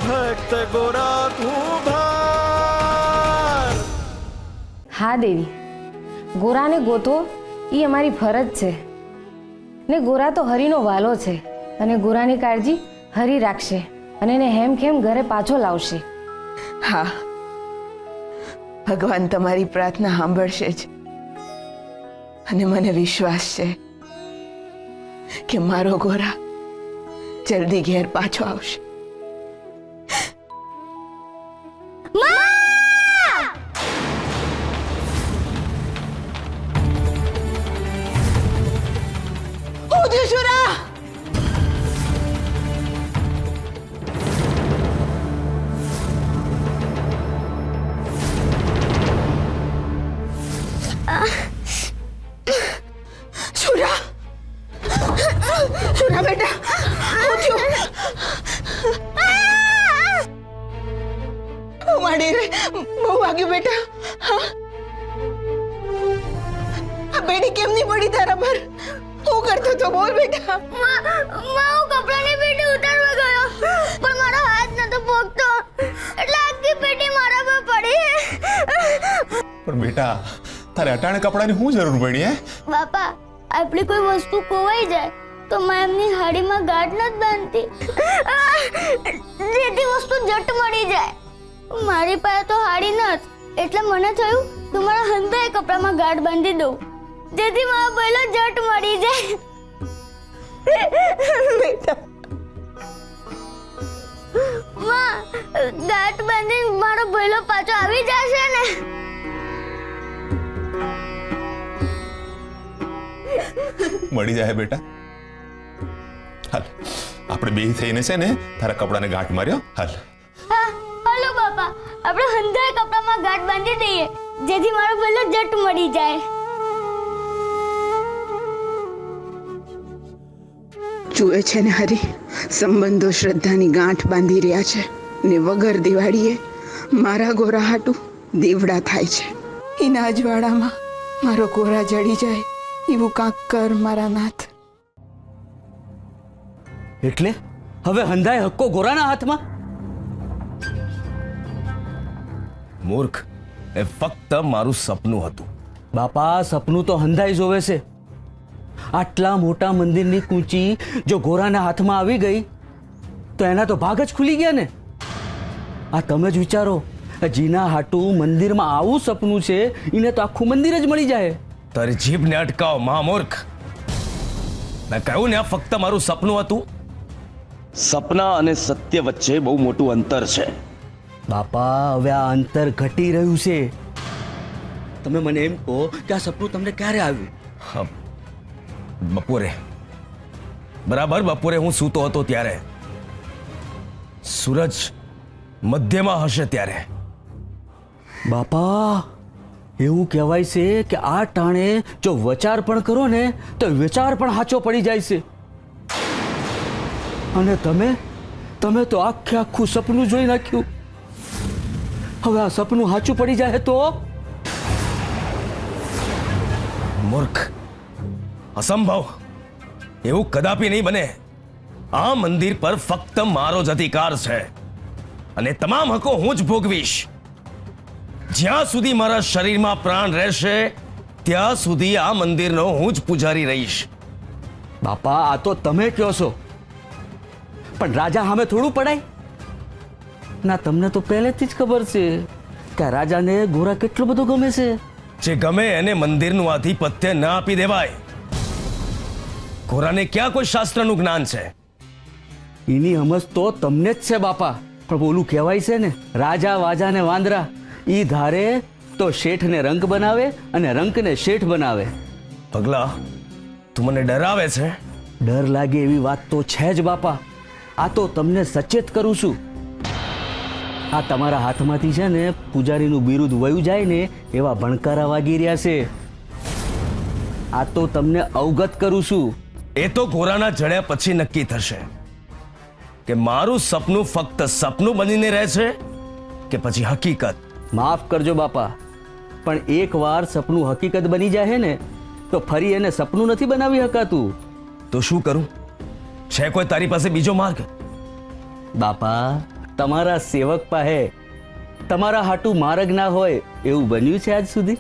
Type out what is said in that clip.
ભક્ત ગોરા કુંભાર. હા દેવી, ગોરાને ગોતો એ અમારી ફરજ છે ને ગોરા તો હરિનો વાલો છે અને ગોરાની કાળજી હરિ રાખશે અને એને હેમખેમ ઘરે પાછો લાવશે. હા, ભગવાન તમારી પ્રાર્થના સાંભળશે જ અને મને વિશ્વાસ છે કે મારો ગોરા જલ્દી ઘેર પાછો આવશે. શુરા બેટા, માડી રે, બહુ વાગ્યું બેટા. આ બેડી કેમ નહીં પડી તારા પર? શું કરતો તો બોલ બેટા. હું કપડાની પેટી ઉતારવા ગયો પણ મારો હાથ નતો પોગતો એટલે આખી પેટી મારા પર પડી. પણ બેટા, તારે અટાણે કપડાની શું જરૂર પડી હે? બાપા, આપણી કોઈ વસ્તુ ખોવાઈ જાય તો મેં એમની હાડીમાં ગાંઠ નથી બાંધતી જેથી વસ્તુ જટ મળી જાય. મારી પાસે તો હાડી નથી એટલે મને થયું તમારા હંધાએ કપડામાં ગાંઠ બાંધી દઉં જેથી મારો પહેલો જટ મળી જાય. બેટા, માં, ગાંઠ બાંધીને મારો પહેલો પાછો આવી જશે ને? મળી જાય બેટા. હાલ, આપણે બે થઈને છે ને તારા કપડાને ગાંઠ માર્યો. હાલ. હા, હાલો બાપા, આપણે હંધાએ કપડામાં ગાંઠ બાંધી દઈએ જેથી મારો પહેલો જટ મળી જાય. જુએ છે ને હરી, સંબંધો શ્રદ્ધાની ગાંઠ બાંધી રહ્યા છે ને વગર દિવાળીએ મારા ગોરા હાટું દીવડા થાય છે. એના અજવાળામાં મારો ગોરા જડી જાય એવું કાંક કર મારા નાથ. એટલે હવે હંધાય હક્કો ગોરાના હાથમાં? મૂર્ખ, એ ફક્ત મારું સપનું હતું. બાપા, સપનું તો હંધાઈ જોવે છે. આટલા મોટા મંદિરની કૂંચી જો ગોરાના હાથમાં આવી ગઈ તો એના તો ભાગ જ ખુલી ગયા ને. આ તમે જ વિચારો, જીના હાટું મંદિરમાં આવું સપનું છે એને તો આખું મંદિર જ મળી જાય. તારી જીભને અટકાવ મહામૂર્ખ. મેં કહ્યું ને આ ફક્ત મારું સપનું હતું. સપના અને સત્ય વચ્ચે બહુ મોટું અંતર છે. બાપા, હવે આ અંતર ઘટી રહ્યું છે. તમે મને એમ કહો કે આ સપનું તમને ક્યારે આવ્યું? બપોરે, બરાબર બપોરે હું સૂતો હતો ત્યારે. સૂરજ મધ્યમાં હશે ત્યારે. બાપા, એવું કહેવાય છે કે આ ટાણે જો વિચાર પણ કરો ને તો વિચાર પણ સાચો પડી જાય છે. અને તમે તો આખું સપનું જોઈ નાખ્યું. હવે આ સપનું સાચું પડી જાય તો? મૂર્ખ, અસંભવ. એવું કદાપી નહીં બને. આ મંદિર પર ફક્ત મારો જ અધિકાર છે અને તમામ હકો હું જ ભોગવીશ. જ્યાં સુધી મારા શરીરમાં પ્રાણ રહેશે ત્યાં સુધી આ મંદિરનો હું જ પૂજારી રહીશ. બાપા, આ તો તમે કહો છો, પણ રાજા સામે થોડું પડાય ના? તમને તો પહેલેથી જ ખબર છે કે આ રાજાને ગોરા કેટલો બધો ગમે છે. જે ગમે એને મંદિરનું આધિપત્ય ના આપી દેવાય. ગોરાને ક્યાં કોઈ શાસ્ત્રનું જ્ઞાન છે? એની સમજ તો તમને જ છે બાપા. પણ બોલું કહેવાય છે ને, રાજા વાજા ને વાંદરા, ઈ ધારે તો શેઠને રંક બનાવે અને રંકને શેઠ બનાવે. પગલા, તું મને ડરાવે છે? ડર લાગે એવી વાત તો છે જ બાપા. આ તો તમને સચેત કરું છું. આ તમારા હાથમાંથી છે ને પૂજારીનું બિરુદ વયું જાય ને એવા ભણકારા વાગી રહ્યા છે. આ તો તમને અવગત કરું છું. એ તો ગોરાના જડ્યા પછી નક્કી થશે કે મારું સપનું ફક્ત સપનું બનીને રહે છે કે પછી હકીકત. માફ કરજો બાપા, પણ એકવાર સપનું હકીકત બની જાય ને તો ફરી એને સપનું નથી બનાવી શકાતું. તો શું કરું? છે કોઈ તારી પાસે બીજો માર્ગ? બાપા, તમારા સેવક પાસે તમારા હાટું માર્ગ ના હોય એવું બન્યું છે આજ સુધી?